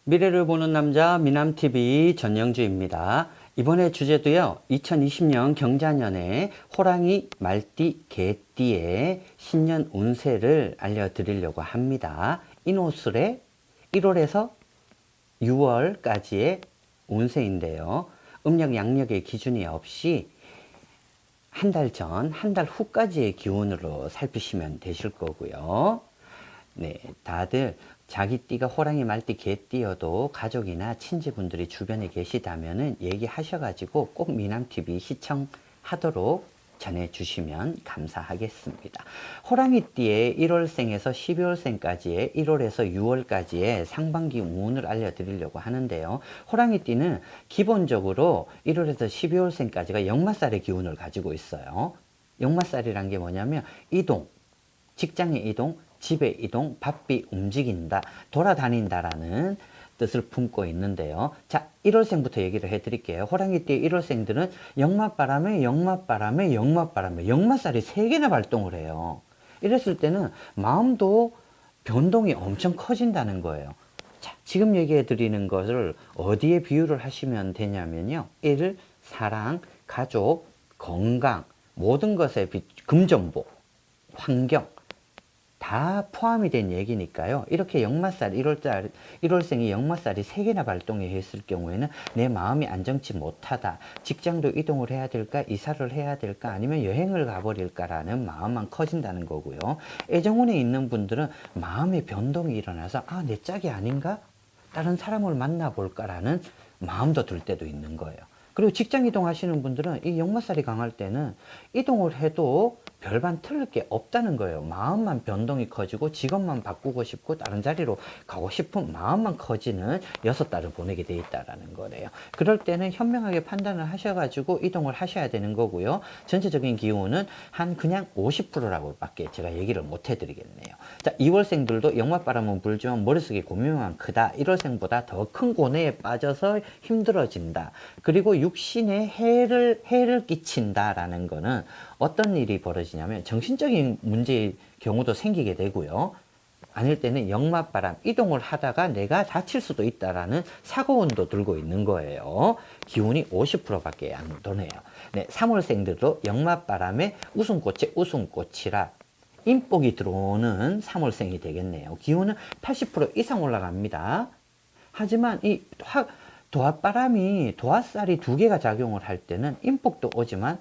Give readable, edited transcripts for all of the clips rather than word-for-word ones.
미래를 보는 남자 미남TV 전영주입니다. 이번에 주제도요. 2020년 경자년에 호랑이, 말띠, 개띠의 신년 운세를 알려드리려고 합니다. 인호술의 1월에서 6월까지의 운세인데요. 음력, 양력의 기준이 없이 한 달 전, 한 달 후까지의 기운으로 살피시면 되실 거고요. 네, 다들 자기 띠가 호랑이, 말띠, 개띠여도 가족이나 친지분들이 주변에 계시다면은 얘기하셔가지고 꼭 미남TV 시청하도록 전해주시면 감사하겠습니다. 호랑이띠의 1월생에서 12월생까지의 1월에서 6월까지의 상반기 운을 알려드리려고 하는데요. 호랑이띠는 기본적으로 1월에서 12월생까지가 역마살의 기운을 가지고 있어요. 역마살이란 게 뭐냐면 이동, 직장의 이동, 집의 이동, 바삐 움직인다, 돌아다닌다라는 뜻을 품고 있는데요. 자, 1월생부터 얘기를 해드릴게요. 호랑이띠의 1월생들은 역마바람에 역마살이 3개나 발동을 해요. 이랬을 때는 마음도 변동이 엄청 커진다는 거예요. 자, 지금 얘기해 드리는 것을 어디에 비유를 하시면 되냐면요. 1. 사랑, 가족, 건강, 모든 것에 금전복, 환경 다 포함이 된 얘기니까요. 이렇게 역마살 1월생이 역마살이 3개나 발동해 있을 경우에는 내 마음이 안정치 못하다. 직장도 이동을 해야 될까? 이사를 해야 될까? 아니면 여행을 가버릴까라는 마음만 커진다는 거고요. 애정운에 있는 분들은 마음의 변동이 일어나서 내 짝이 아닌가? 다른 사람을 만나볼까라는 마음도 들 때도 있는 거예요. 그리고 직장 이동하시는 분들은 이 역마살이 강할 때는 이동을 해도 별반 틀릴 게 없다는 거예요. 마음만 변동이 커지고 직업만 바꾸고 싶고 다른 자리로 가고 싶은 마음만 커지는 6달을 보내게 돼 있다는 거래요. 그럴 때는 현명하게 판단을 하셔가지고 이동을 하셔야 되는 거고요. 전체적인 기운은 한 그냥 50%라고 밖에 제가 얘기를 못 해드리겠네요. 자, 2월생들도 역마바람은 불지만 머릿속에 고민만 크다. 1월생보다 더 큰 고뇌에 빠져서 힘들어진다. 그리고 육신에 해를 끼친다라는 거는 어떤 일이 벌어지냐면 정신적인 문제의 경우도 생기게 되고요. 아닐 때는 역마바람, 이동을 하다가 내가 다칠 수도 있다라는 사고운도 들고 있는 거예요. 기운이 50%밖에 안 도네요. 네, 3월생들도 역마바람에 웃음꽃에 웃음꽃이라 인복이 들어오는 3월생이 되겠네요. 기운은 80% 이상 올라갑니다. 하지만 이 도화바람이 도화살이 2개가 작용을 할 때는 인복도 오지만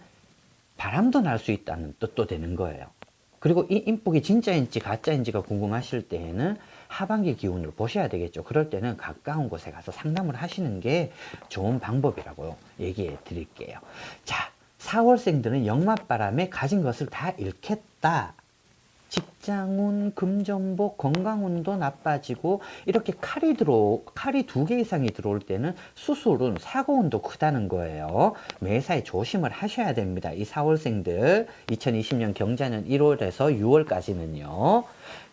바람도 날 수 있다는 뜻도 되는 거예요. 그리고 이 인복이 진짜인지 가짜인지가 궁금하실 때에는 하반기 기운을 보셔야 되겠죠. 그럴 때는 가까운 곳에 가서 상담을 하시는 게 좋은 방법이라고 얘기해 드릴게요. 자, 4월생들은 역마바람에 가진 것을 다 잃겠다. 직장운, 금전복, 건강운도 나빠지고 이렇게 칼이 2개 이상이 들어올 때는 수술은 사고운도 크다는 거예요. 매사에 조심을 하셔야 됩니다. 이 4월생들 2020년 경자년 1월에서 6월까지는요.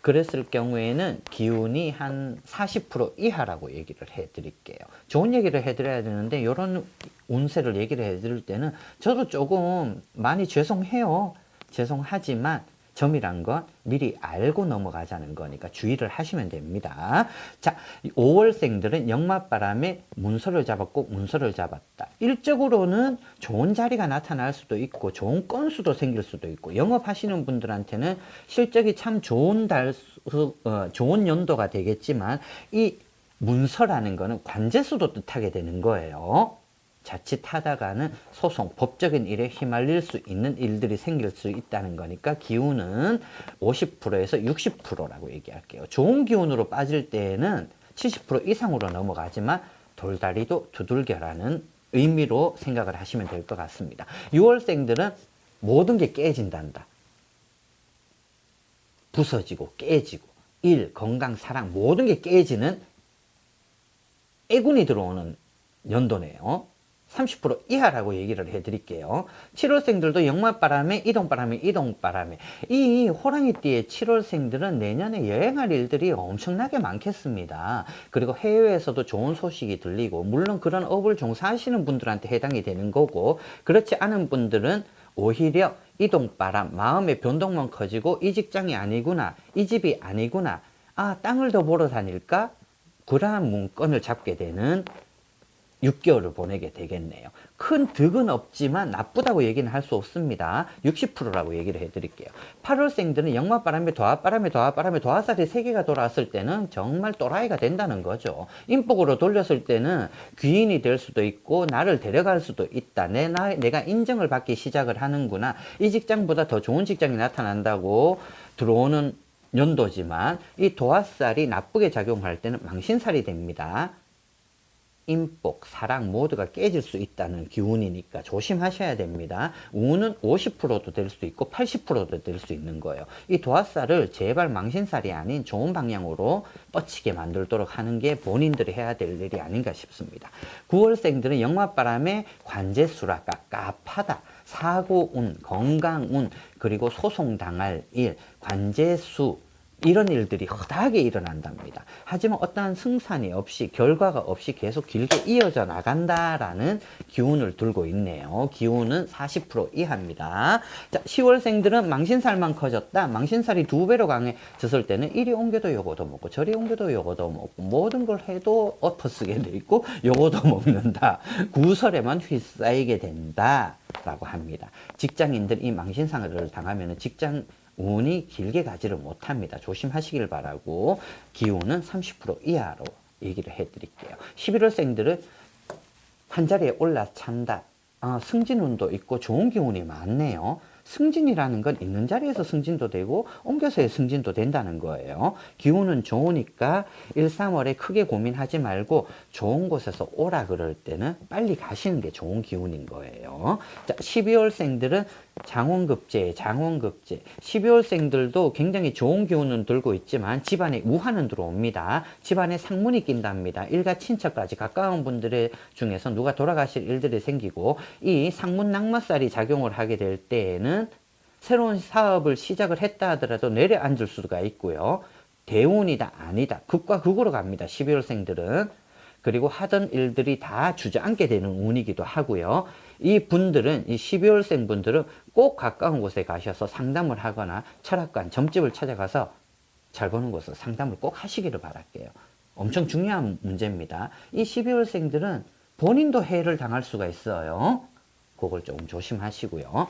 그랬을 경우에는 기운이 한 40% 이하라고 얘기를 해드릴게요. 좋은 얘기를 해드려야 되는데 이런 운세를 얘기를 해드릴 때는 저도 조금 많이 죄송해요. 죄송하지만 점이란 건 미리 알고 넘어가자는 거니까 주의를 하시면 됩니다. 자, 5월생들은 역마바람에 문서를 잡았고 문서를 잡았다. 일적으로는 좋은 자리가 나타날 수도 있고 좋은 건수도 생길 수도 있고 영업하시는 분들한테는 실적이 참 좋은 좋은 연도가 되겠지만 이 문서라는 거는 관제수도 뜻하게 되는 거예요. 자칫하다가는 소송, 법적인 일에 휘말릴 수 있는 일들이 생길 수 있다는 거니까 기운은 50%에서 60%라고 얘기할게요. 좋은 기운으로 빠질 때에는 70% 이상으로 넘어가지만 돌다리도 두들겨라는 의미로 생각을 하시면 될 것 같습니다. 6월생들은 모든 게 깨진단다. 부서지고 깨지고 일, 건강, 사랑 모든 게 깨지는 애군이 들어오는 연도네요. 30% 이하라고 얘기를 해드릴게요. 7월생들도 역마바람에 이동바람에 이 호랑이띠의 7월생들은 내년에 여행할 일들이 엄청나게 많겠습니다. 그리고 해외에서도 좋은 소식이 들리고 물론 그런 업을 종사하시는 분들한테 해당이 되는 거고 그렇지 않은 분들은 오히려 이동바람, 마음의 변동만 커지고 이 직장이 아니구나, 이 집이 아니구나, 땅을 더 보러 다닐까? 그러한 문건을 잡게 되는 6개월을 보내게 되겠네요. 큰 득은 없지만 나쁘다고 얘기는 할 수 없습니다. 60%라고 얘기를 해드릴게요. 8월생들은 역마바람에 도화바람에 도화살이 3개가 돌아왔을 때는 정말 또라이가 된다는 거죠. 인복으로 돌렸을 때는 귀인이 될 수도 있고 나를 데려갈 수도 있다. 내가 인정을 받기 시작을 하는구나. 이 직장보다 더 좋은 직장이 나타난다고 들어오는 연도지만 이 도화살이 나쁘게 작용할 때는 망신살이 됩니다. 인복, 사랑 모두가 깨질 수 있다는 기운이니까 조심하셔야 됩니다. 운은 50%도 될 수 있고 80%도 될 수 있는 거예요. 이 도화살을 제발 망신살이 아닌 좋은 방향으로 뻗치게 만들도록 하는 게 본인들이 해야 될 일이 아닌가 싶습니다. 9월생들은 역마바람에 관제수라 깝깝하다. 사고운, 건강운, 그리고 소송당할 일, 관제수 이런 일들이 허다하게 일어난답니다. 하지만 어떠한 승산이 없이 결과가 없이 계속 길게 이어져 나간다라는 기운을 들고 있네요. 기운은 40% 이하입니다. 자, 10월생들은 망신살만 커졌다. 망신살이 2배로 강해졌을 때는 이리 옮겨도 요거도 먹고 저리 옮겨도 요거도 먹고 모든 걸 해도 엎어쓰게 돼 있고 요거도 먹는다. 구설에만 휩싸이게 된다 라고 합니다. 직장인들 이 망신상을 당하면 직장 운이 길게 가지를 못합니다. 조심하시길 바라고 기운은 30% 이하로 얘기를 해드릴게요. 11월생들은 한 자리에 올라찬다. 승진운도 있고 좋은 기운이 많네요. 승진이라는 건 있는 자리에서 승진도 되고 옮겨서의 승진도 된다는 거예요. 기운은 좋으니까 1, 3월에 크게 고민하지 말고 좋은 곳에서 오라 그럴 때는 빨리 가시는 게 좋은 기운인 거예요. 자, 12월생들은 장원급제. 12월생들도 굉장히 좋은 기운은 들고 있지만 집안에 우환은 들어옵니다. 집안에 상문이 낀답니다. 일가 친척까지 가까운 분들 중에서 누가 돌아가실 일들이 생기고 이 상문 낙마살이 작용을 하게 될 때에는 새로운 사업을 시작을 했다 하더라도 내려앉을 수가 있고요. 대운이다 아니다 극과 극으로 갑니다. 12월생들은. 그리고 하던 일들이 다 주저앉게 되는 운이기도 하고요. 이 분들은, 이 12월생 분들은 꼭 가까운 곳에 가셔서 상담을 하거나 철학관, 점집을 찾아가서 잘 보는 곳에서 상담을 꼭 하시기를 바랄게요. 엄청 중요한 문제입니다. 이 12월생들은 본인도 해를 당할 수가 있어요. 그걸 조금 조심하시고요.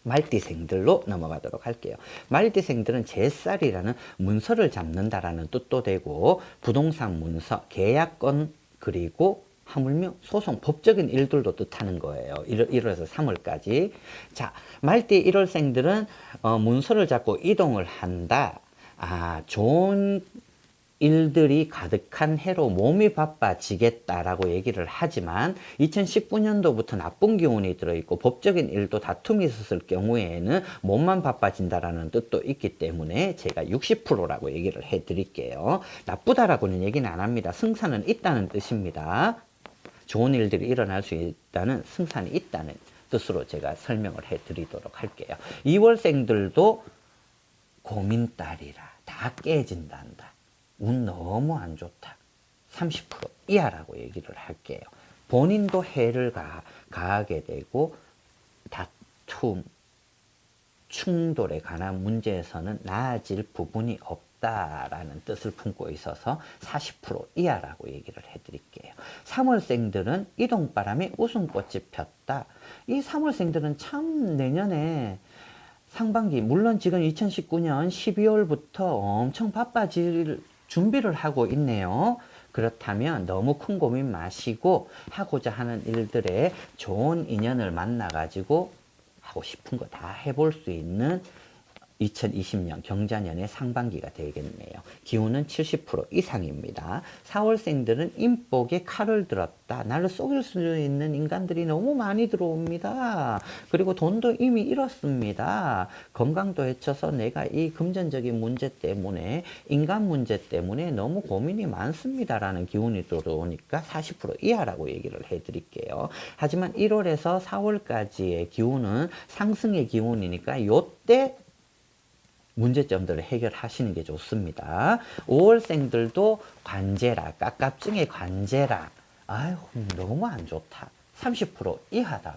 말띠생들로 넘어가도록 할게요. 말띠생들은 제살이라는 문서를 잡는다라는 뜻도 되고 부동산 문서, 계약건 그리고 하물며 소송, 법적인 일들도 뜻하는 거예요. 1월에서 3월까지. 자, 말띠 1월생들은 문서를 잡고 이동을 한다. 좋은 일들이 가득한 해로 몸이 바빠지겠다라고 얘기를 하지만 2019년도부터 나쁜 기운이 들어있고 법적인 일도 다툼이 있었을 경우에는 몸만 바빠진다라는 뜻도 있기 때문에 제가 60%라고 얘기를 해드릴게요. 나쁘다라고는 얘기는 안 합니다. 승산은 있다는 뜻입니다. 좋은 일들이 일어날 수 있다는 승산이 있다는 뜻으로 제가 설명을 해드리도록 할게요. 2월생들도 고민딸이라 다 깨진단다. 운 너무 안 좋다. 30% 이하라고 얘기를 할게요. 본인도 해를 가하게 되고 다툼, 충돌에 관한 문제에서는 나아질 부분이 없다라는 뜻을 품고 있어서 40% 이하라고 얘기를 해드릴게요. 3월생들은 이동바람에 웃음꽃이 폈다. 이 3월생들은 참 내년에 상반기, 물론 지금 2019년 12월부터 엄청 바빠질 준비를 하고 있네요. 그렇다면 너무 큰 고민 마시고 하고자 하는 일들에 좋은 인연을 만나가지고 하고 싶은 거 다 해볼 수 있는 2020년 경자년의 상반기가 되겠네요. 기운은 70% 이상입니다. 4월생들은 인복에 칼을 들었다. 나를 속일 수 있는 인간들이 너무 많이 들어옵니다. 그리고 돈도 이미 잃었습니다. 건강도 해쳐서 내가 이 금전적인 문제 때문에 인간 문제 때문에 너무 고민이 많습니다라는 기운이 들어오니까 40% 이하라고 얘기를 해드릴게요. 하지만 1월에서 4월까지의 기운은 상승의 기운이니까 요때 문제점들을 해결하시는 게 좋습니다. 5월생들도 관제라, 깝깝증의 관제라. 아유, 너무 안 좋다. 30% 이하다.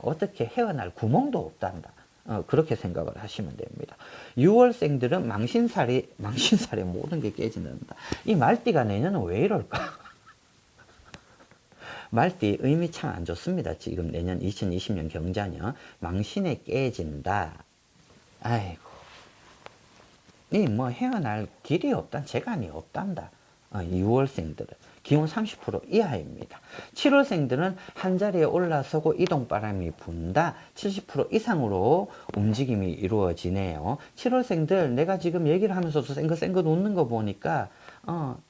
어떻게 헤어날 구멍도 없단다. 그렇게 생각을 하시면 됩니다. 6월생들은 망신살이 모든 게 깨진다. 이 말띠가 내년은 왜 이럴까? 말띠 의미 참 안 좋습니다. 지금 내년 2020년 경자년 망신에 깨진다. 아이고, 이 뭐 헤어날 길이 없다, 재간이 없단다. 6월생들은 기온 30% 이하입니다. 7월생들은 한 자리에 올라서고 이동바람이 분다. 70% 이상으로 움직임이 이루어지네요. 7월생들 내가 지금 얘기를 하면서도 쌩긋쌩긋 웃는 거 보니까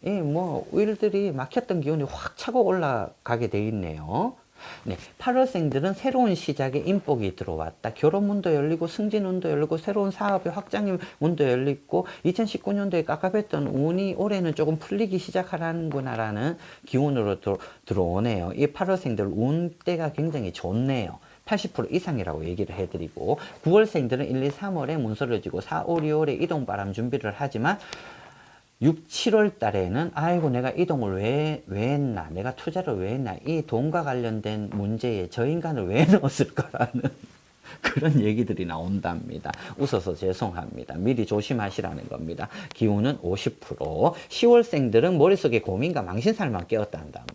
이 뭐 일들이 막혔던 기운이 확 차고 올라가게 돼 있네요. 네, 8월생들은 새로운 시작에 인복이 들어왔다. 결혼문도 열리고 승진운도 열리고 새로운 사업의 확장의 문도 열리고 2019년도에 깝깝했던 운이 올해는 조금 풀리기 시작하는구나라는 기운으로 들어오네요. 이 8월생들 운때가 굉장히 좋네요. 80% 이상이라고 얘기를 해드리고 9월생들은 1, 2, 3월에 문서를 지고 4, 5, 6월에 이동바람 준비를 하지만 6, 7월 달에는 아이고 내가 이동을 왜 했나, 내가 투자를 왜 했나, 이 돈과 관련된 문제에 저 인간을 왜 넣었을까라는 그런 얘기들이 나온답니다. 웃어서 죄송합니다. 미리 조심하시라는 겁니다. 기운은 50%. 10월생들은 머릿속에 고민과 망신살만 깨었단다.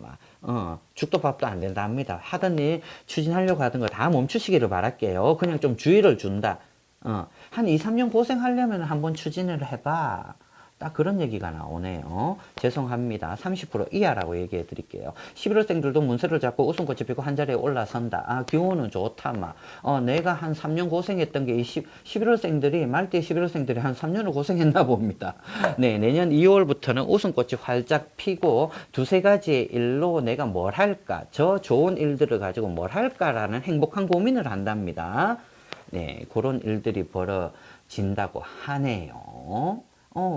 죽도 밥도 안 된답니다. 하던 일 추진하려고 하던 거 다 멈추시기를 바랄게요. 그냥 좀 주의를 준다. 한 2, 3년 고생하려면 한번 추진을 해봐. 딱 그런 얘기가 나오네요. 죄송합니다. 30% 이하라고 얘기해 드릴게요. 11월생들도 문서를 잡고 웃음꽃이 피고 한 자리에 올라선다. 기운은 좋다. 내가 한 3년 고생했던 게 11월생들이 말띠 11월생들이 한 3년을 고생했나 봅니다. 네, 내년 2월부터는 웃음꽃이 활짝 피고 두세 가지의 일로 내가 뭘 할까, 저 좋은 일들을 가지고 뭘 할까라는 행복한 고민을 한답니다. 네, 그런 일들이 벌어진다고 하네요.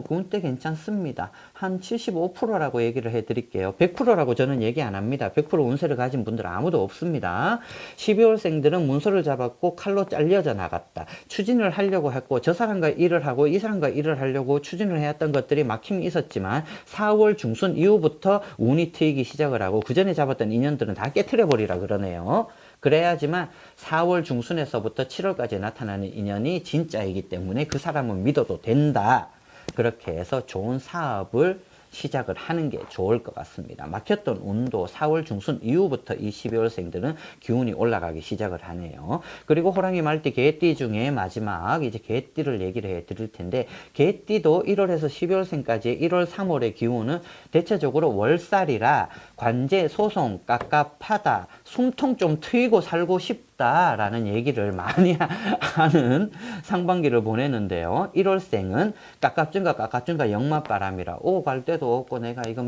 그때 괜찮습니다. 한 75%라고 얘기를 해드릴게요. 100%라고 저는 얘기 안 합니다. 100% 운세를 가진 분들은 아무도 없습니다. 12월생들은 문서를 잡았고 칼로 잘려져 나갔다. 추진을 하려고 했고 저 사람과 일을 하고 이 사람과 일을 하려고 추진을 해왔던 것들이 막힘이 있었지만 4월 중순 이후부터 운이 트이기 시작을 하고 그 전에 잡았던 인연들은 다 깨트려버리라 그러네요. 그래야지만 4월 중순에서부터 7월까지 나타나는 인연이 진짜이기 때문에 그 사람은 믿어도 된다. 그렇게 해서 좋은 사업을 시작을 하는 게 좋을 것 같습니다. 막혔던 운도 4월 중순 이후부터 이 12월생들은 기운이 올라가기 시작을 하네요. 그리고 호랑이, 말띠, 개띠 중에 마지막 이제 개띠를 얘기를 해 드릴 텐데 개띠도 1월에서 12월생까지 1월, 3월의 기운은 대체적으로 월살이라 관제, 소송, 깝깝하다, 숨통 좀 트이고 살고 싶다라는 얘기를 많이 하는 상반기를 보내는데요. 1월생은 깝깝증가 역맛바람이라 오고 갈 때도 없고 내가 이거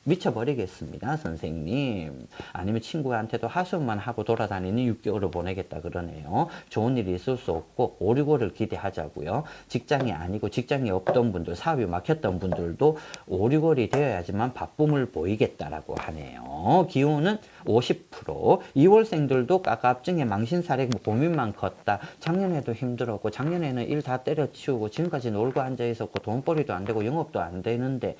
미쳐버리겠습니다, 선생님. 아니면 친구한테도 하소연만 하고 돌아다니는 6개월을 보내겠다 그러네요. 좋은 일이 있을 수 없고 5, 6월을 기대하자고요. 직장이 아니고 직장이 없던 분들, 사업이 막혔던 분들도 5, 6월이 되어야지만 바쁨을 보이겠다라고 하네요. 기운은 50%. 2월생들도 깝깝증에 망신살에 고민만 컸다. 작년에도 힘들었고 작년에는 일 다 때려치우고 지금까지 놀고 앉아있었고 돈벌이도 안 되고 영업도 안 되는데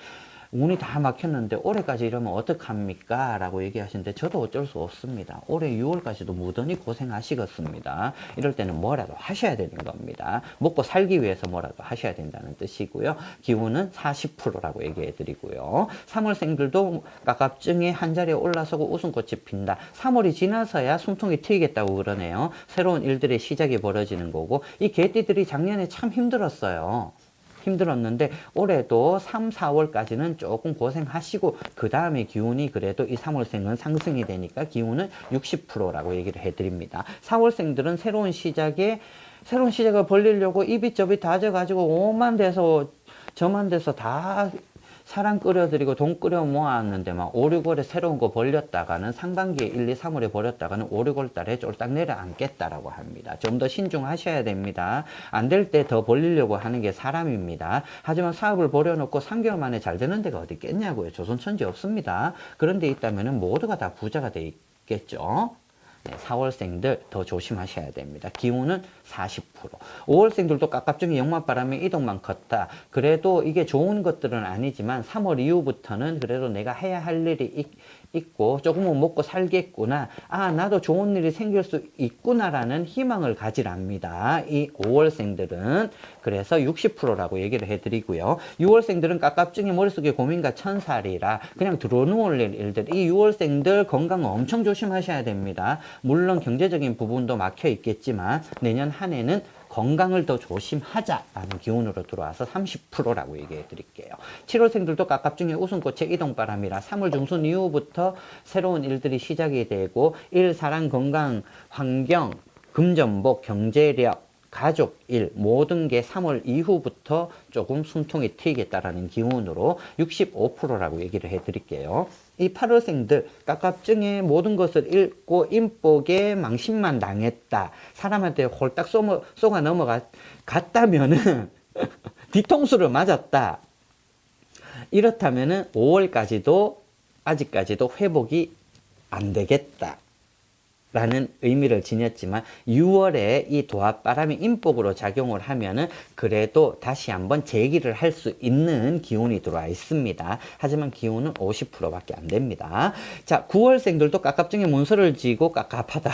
운이 다 막혔는데 올해까지 이러면 어떡합니까? 라고 얘기하시는데 저도 어쩔 수 없습니다. 올해 6월까지도 무던히 고생하시겠습니다. 이럴 때는 뭐라도 하셔야 되는 겁니다. 먹고 살기 위해서 뭐라도 하셔야 된다는 뜻이고요. 기운은 40%라고 얘기해 드리고요. 3월생들도 깝깝증에 한자리에 올라서고 웃음꽃이 핀다. 3월이 지나서야 숨통이 트이겠다고 그러네요. 새로운 일들의 시작이 벌어지는 거고 이 개띠들이 작년에 참 힘들었어요. 힘들었는데 올해도 3, 4월까지는 조금 고생하시고 그 다음에 기운이 그래도 이 3월생은 상승이 되니까 기운은 60%라고 얘기를 해드립니다. 4월생들은 새로운 시작을 벌리려고 이비저비 다 져가지고 오만 돼서 저만 돼서 다 사람 끓여드리고 돈 끓여 모았는데 막 5, 6월에 새로운 거 벌렸다가는 상반기에 1, 2, 3월에 벌렸다가는 5, 6월 달에 쫄딱 내려앉겠다라고 합니다. 좀 더 신중하셔야 됩니다. 안 될 때 더 벌리려고 하는 게 사람입니다. 하지만 사업을 벌여놓고 3개월 만에 잘 되는 데가 어디 있겠냐고요. 조선천지 없습니다. 그런 데 있다면 모두가 다 부자가 돼 있겠죠. 네, 4월생들 더 조심하셔야 됩니다. 기운은 40%. 5월생들도 깝깝증이 역맛바람에 이동만 컸다. 그래도 이게 좋은 것들은 아니지만 3월 이후부터는 그래도 내가 해야 할 일이 있고 조금은 먹고 살겠구나. 아, 나도 좋은 일이 생길 수 있구나라는 희망을 가지랍니다. 이 5월생들은. 그래서 60%라고 얘기를 해드리고요. 6월생들은 깝깝증이 머릿속에 고민과 천살이라 그냥 들어놓을 일들. 이 6월생들 건강 엄청 조심하셔야 됩니다. 물론 경제적인 부분도 막혀 있겠지만 내년 한 해는 건강을 더 조심하자라는 기운으로 들어와서 30%라고 얘기해 드릴게요. 7월생들도 깝깝증의 웃음꽃의 이동바람이라 3월 중순 이후부터 새로운 일들이 시작이 되고 일, 사랑, 건강, 환경, 금전복, 경제력, 가족, 일 모든 게 3월 이후부터 조금 숨통이 트이겠다라는 기운으로 65%라고 얘기를 해드릴게요. 이 8월생들 깝깝증의 모든 것을 잃고 인복에 망신만 당했다. 사람한테 홀딱 쏘가 넘어갔다면은 뒤통수를 맞았다. 이렇다면은 5월까지도 아직까지도 회복이 안 되겠다. 라는 의미를 지녔지만 6월에 이 도합바람이 인복으로 작용을 하면은 그래도 다시 한번 재기를 할 수 있는 기운이 들어와 있습니다. 하지만 기운은 50%밖에 안 됩니다. 자, 9월생들도 깝깝증에 문서를 지고 깝깝하다.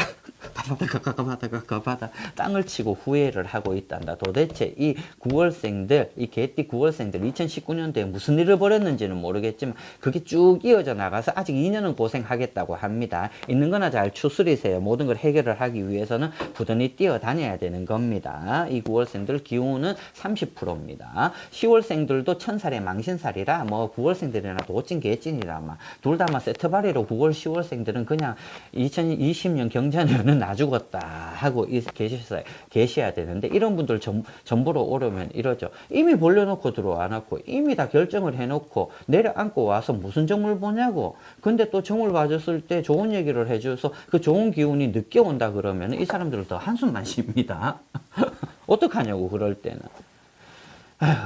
깝깝하다. 땅을 치고 후회를 하고 있단다. 도대체 이 9월생들, 이 개띠 9월생들 2019년도에 무슨 일을 벌였는지는 모르겠지만 그게 쭉 이어져 나가서 아직 2년은 고생하겠다고 합니다. 있는 거나 잘 추스리세요. 모든 걸 해결을 하기 위해서는 부단히 뛰어다녀야 되는 겁니다. 이 9월생들 기운은 30%입니다. 10월생들도 천살의 망신살이라 뭐 9월생들이나 도찐 개찐이라 둘 다 세트발이로 9월 10월생들은 그냥 2020년 경자년은 나 죽었다 하고 계셔야 되는데 이런 분들 전보로 오려면 이러죠. 이미 벌려놓고 들어와 놓고 이미 다 결정을 해놓고 내려앉고 와서 무슨 정을 보냐고. 근데 또 정을 봐줬을 때 좋은 얘기를 해줘서 그 좋은 기운이 늦게 온다 그러면 이 사람들은 더 한숨만 쉽니다. 어떡하냐고 그럴 때는.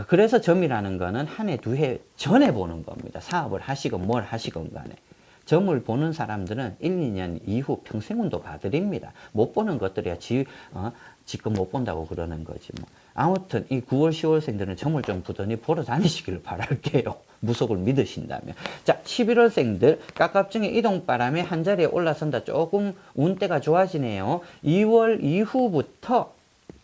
그래서 점이라는 거는 한 해, 두 해 전에 보는 겁니다. 사업을 하시건 뭘 하시건 간에. 점을 보는 사람들은 1, 2년 이후 평생운도 봐드립니다. 못 보는 것들이야 지금 못 본다고 그러는 거지 뭐. 아무튼 이 9월 10월생들은 점을 좀 부단히 보러 다니시길 바랄게요. 무속을 믿으신다면. 자, 11월생들 깝깝증의 이동바람에 한자리에 올라선다. 조금 운때가 좋아지네요. 2월 이후부터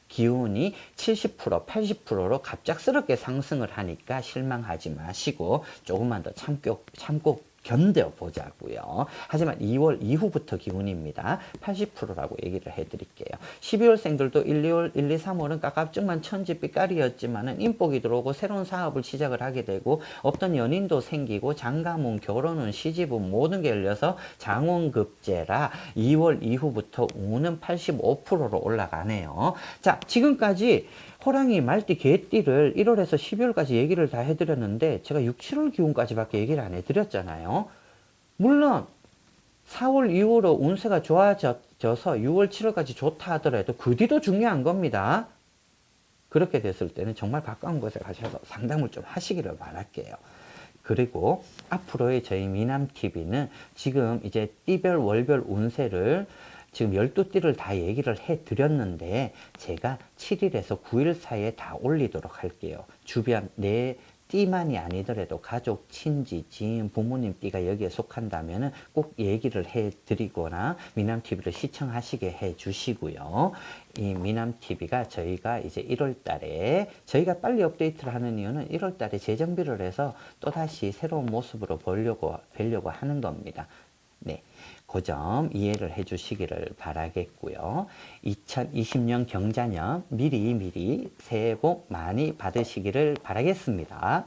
기운이 70%, 80%로 갑작스럽게 상승을 하니까 실망하지 마시고 조금만 더 참고 견뎌보자고요. 하지만 2월 이후부터 기운입니다. 80%라고 얘기를 해드릴게요. 12월생들도 1, 2월, 1, 2, 3월은 깝깝증만 천지빛깔이었지만은 인복이 들어오고 새로운 사업을 시작을 하게 되고 없던 연인도 생기고 장가문, 결혼은, 시집은 모든 게 열려서 장원급제라 2월 이후부터 운은 85%로 올라가네요. 자, 지금까지 호랑이, 말띠, 개띠를 1월에서 12월까지 얘기를 다 해드렸는데 제가 6, 7월 기운까지밖에 얘기를 안 해드렸잖아요. 물론 4월 이후로 운세가 좋아져서 6월, 7월까지 좋다 하더라도 그 뒤도 중요한 겁니다. 그렇게 됐을 때는 정말 가까운 곳에 가셔서 상담을 좀 하시기를 바랄게요. 그리고 앞으로의 저희 미남TV는 지금 이제 띠별, 월별 운세를 지금 12띠를 다 얘기를 해드렸는데 제가 7일에서 9일 사이에 다 올리도록 할게요. 주변 내 띠만이 아니더라도 가족, 친지, 지인, 부모님 띠가 여기에 속한다면 꼭 얘기를 해드리거나 미남TV를 시청하시게 해주시고요. 이 미남TV가 저희가 이제 1월 달에 저희가 빨리 업데이트를 하는 이유는 1월 달에 재정비를 해서 또다시 새로운 모습으로 보려고 하는 겁니다. 네. 그 점 이해를 해 주시기를 바라겠고요. 2020년 경자년 미리 새해 복 많이 받으시기를 바라겠습니다.